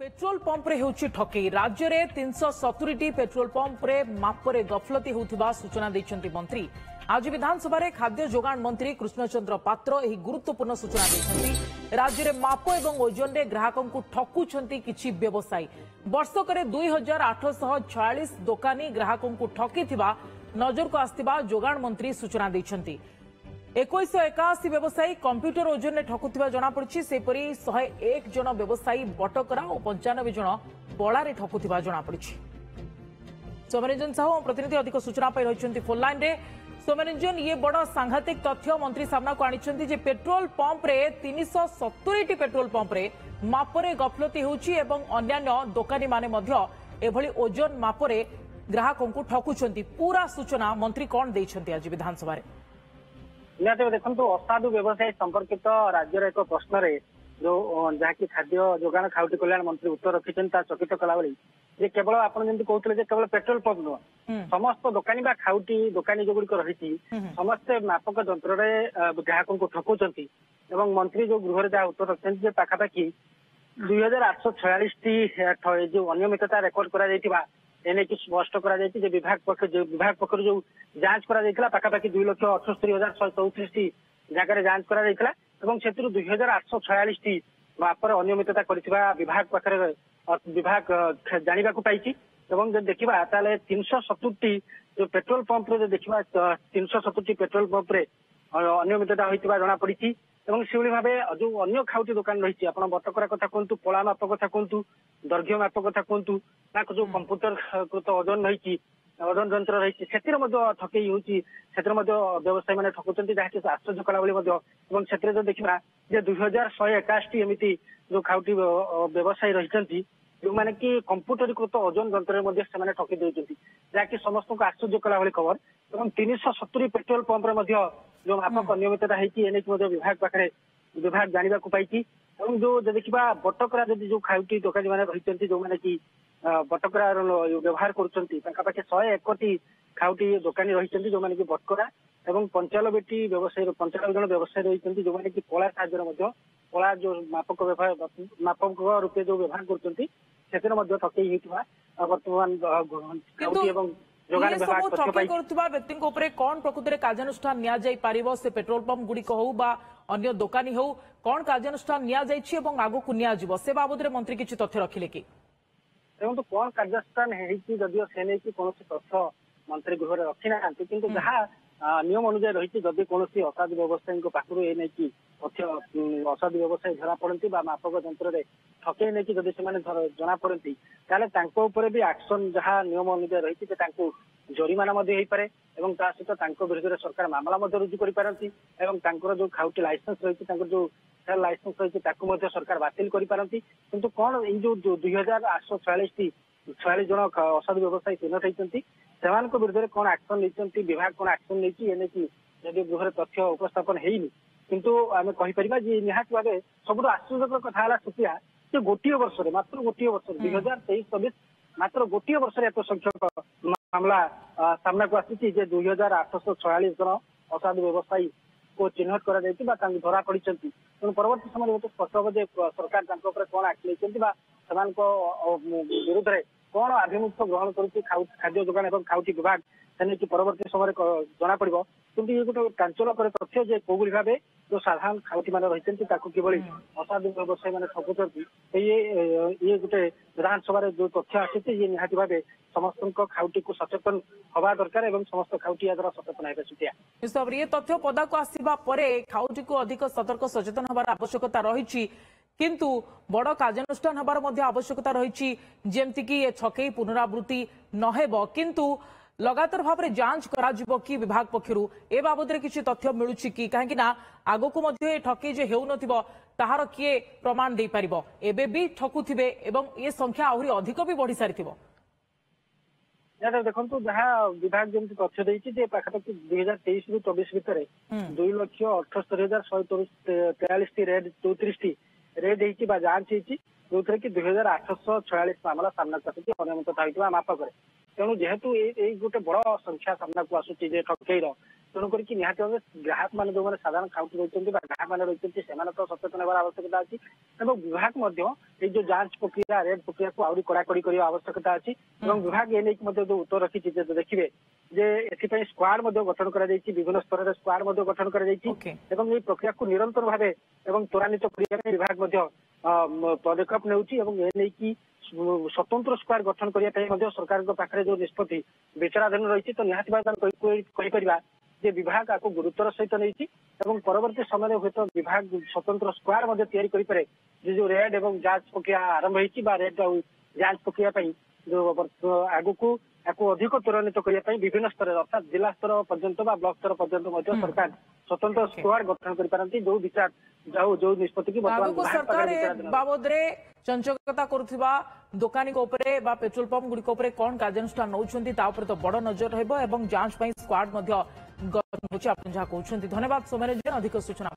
Petrol pump रे होची ठकई राज्य रे 370 पेट्रोल पंप रे मापरे गफलती होउथिबा सूचना दैछंती मंत्री। आज विधानसभा रे खाद्य जोगाण मंत्री कृष्णचंद्र पात्र एही गुरुत्वपूर्ण सूचना दैछंती। राज्य रे माप एवं ओजन रे ग्राहकों को ठकुछंती किछि व्यवसायी। वर्षक रे 2846 दोकानी ग्राहकों को ठकीथिबा नजर को आस्तिबा जोगाण मंत्री सूचना दैछंती। 2181 व्यवसायी कंप्यूटर ओजन में ठकुवा जनापड़ी। सेपरी 101 जन व्यवसायी बटकरा और 95 जन बड़ारे ठकुवा जनापड़ी। सोमरंजन साहू प्रतिनिधि अधिक सूचना रही फोन लाइन रे। सोमरंजन, ये बड़ सांघातिक तथ्य मंत्री सामना को आनी जे पेट्रोल पंप रे 370 पेट्रोल पंप रे मापरे गफलती होउची एवं अन्यान्य दोकानी माने मध्य एभली ओजन मापरे ग्राहकों को ठकुचंती। पूरा सूचना मंत्री कौन देइछंती आज विधानसभा रे? निहत देखो असाधु व्यवसायी संपर्कित राज्यर एक प्रश्न जो जहाँकि खाद्य जोगाण खाउटी कल्याण मंत्री उत्तर रखिंट चकित कला जे केवल आपड़ जमी कहते केवल पेट्रोल पंप नुह समस्त दोकानी बा खाउटी दोकानी जो गुड़िक रही समस्ते मापक जंत्र ग्राहकों को ठकुंट। मंत्री जो गृह जहाँ उत्तर रखिंट पाखापाखि 2846 जो अनियमितता रेकर्ड कर एने की स्पष्ट करा विभाग पक्ष जो जांच करा पाखापाखि 2,78,134 जगह जांच करा 2846 मापर अनियमितता विभाग पाखे विभाग जाना पाई। देखा 370 जो पेट्रोल पंप रे देखा 370 पेट्रोल पंप रे अनियमितता होता जना पड़ी। से भाव जो अन्य खाउटी दुकान रही आप बटकरा कथा कहतु, पड़ा माप कथा कहतु, दैर्घ्य माप कथा कहतु, जो कंप्यूटर कृत ओजन रही ओजन जंत्र रही ठकई होती व्यवसायी मैंने ठकुंट जहाँकि आश्चर्य कला जो देखा 2181 एमती जो खाउटी व्यवसायी रही जो मैंने कि कंप्यूटरीकृत ओजन जंत्र ठकी देती जहाँकि समस्त को आश्चर्य कला खबर। 370 पेट्रोल पंप जो मापक अनियमितता होती विभाग पाखे विभाग जाना पाई। जो देखा बटकरा जो खाउटी दोकानी मैंने रही जो मैंने कि बटकरा व्यवहार करपाखि 101 खाउटी दोकानी रही जो मैंने कि बटकरा और 95 व्यवसायी 95 जन व्यवसायी रही जो मैंने कि पड़ा साहय पड़ा जो मापक रूपे जो व्यवहार कर ठकई होता बर्तमान व्यक्ति कौन प्रकृति कार्यानुष्ठान निया जाई पारिबो से पेट्रोल पंप गुड़िक हो बा अन्य दोकानी हो कौन कार्यानुष्ठान निया जाइछि एवं आगु को निया जिवो से बाबद रे मंत्री किछि तथ्य रखिले कि देखो कौन कार्यानुष्ठान हेछि जदियो से नै कि कोनोसी तथ्य मंत्री गृह रे रखि नांती किंतु जहा नियम अनुसार रही जदि कौन असाधु व्यवसायी पाखु ये नहीं कि तथ्य असाधु व्यवसायी धरा पड़ती मापक जंत्र ठकई नहीं कि जना पड़ती ताले भी एक्शन जहाँ नियम अनुसार रही जरिमाना होपे सहित विरुद्ध सरकार मामला रुजु करपारती जो खाउटी लाइसेंस रही जो सेल लाइसेंस रही सरकार बातिल करपारती किंतु कौन जो 2846 जन असाधु व्यवसायी चिन्हट होती से विरुद्ध कौन एक्शन नहीं विभाग कौन एक्शन नहीं जदि गृह तथ्य उपस्थापन होनी किंतु आम कहीपर निहाती भाव सब आश्चर्यकर कथा है सुखिया गोटे वर्ष मात्र गोटे वर्ष 2023-24 मात्र गोटे वर्ष एत संख्यक मामला सामना को आसी 2846 जन असाधु व्यवसायी को चिन्हट कर धरा पड़ी। परवर्ती समय स्पष्ट हम सरकार कौन एक्शन विरुद्ध कौन आभिमुख्य ग्रहण कर खाद्य जोगाण और खाउटी विभाग से परवर्ती समय जना पड़ कि ये गोटे चांचल्यकर तथ्य जे कौ भाव जो साधारण खाउटी मान रही कि असाधु व्यवसायी मैंने ठकुंट ये गोटे विधानसभा जो तथ्य आसी ये निहाती भाव समस्त खाउटी को सचेतन हवा दरकार और समस्त खाउटी या द्वारा सचेतन है सुटिया ये तथ्य पदा को आसवा खाउटी को अधिक सतर्क सचेतन हबार आवश्यकता रही किंतु बड़ कार्यानुष्ठान हबार मध्य आवश्यकता रही जेमती कि ठकई पुनरावृत्ति नहेब किंतु लगातार भाव में जांच करा कि विभाग पक्षरु ए बाबद रे किछि तथ्य मिलुछि कि काहेकि ना आगो को मध्य ठकई जे हेउ नथिबो ताहार किए प्रमाण दे पारिबो एबे भी ठकुथिबे एवं ये संख्या आहुरी अधिक भी बढ़ी सारिथिबो। देखो जहाँ विभाग जमी तथ्य देती पाखापाखि 2023-24 भितर 2,78,143 रेड 34 रेड हो जांच होती जो कि 2,846 मामला सामना को आसूँ अनियमितता होता मापक तेणु जेहेतु ये गोटे बड़ संख्या सामना को आसूँ ठकईर तेणुक निहत भाव ग्राहक मैंने जो मैंने साधारण खाउटी रही ग्राहक मैंने रही से सचेतन होगा आवश्यकता अच्छी और विभाग जो जांच प्रक्रिया रेड प्रक्रिया को आहरी कड़ाकड़ी करने आवश्यकता अच्छी विभाग एने जो उत्तर रखी देखिए जे एथि स्क्वाड गठन कर विभिन्न स्तर में स्क्वाड गठन कर प्रक्रिया को निरंतर भाव त्वरान्वित करने विभाग पदक्षेप ने स्वतंत्र स्क्वाड गठन करने सरकार पाखे जो निष्पत्ति विचाराधीन रही तो निहत भाव जे विभाग आपको गुरुत्वर सहित नहीं परवर्ती समय हूँ तो विभाग स्वतंत्र स्क्वाड या जो रेड और जांच प्रक्रिया आरंभ हो रेड और जांच प्रक्रिया जो आगू आपको अधिक त्वरान्वित करने विभिन्न स्तर अर्थात जिला स्तर पर्यंत ब्लॉक स्तर पर्यंत सरकार स्वतंत्र स्क्वाड गठन कर जो विचार जो निष्पत्ति की सरकार बाबद चंचकता करुवा दोकानी पेट्रोल पंप गुड़ी कौन कार्यानुष्ठान नौकर तो बड़ नजर रही जांच स्क्वाड गठन होची आप जहाँ कहते धन्यवाद सोमेन अधिक सूचना।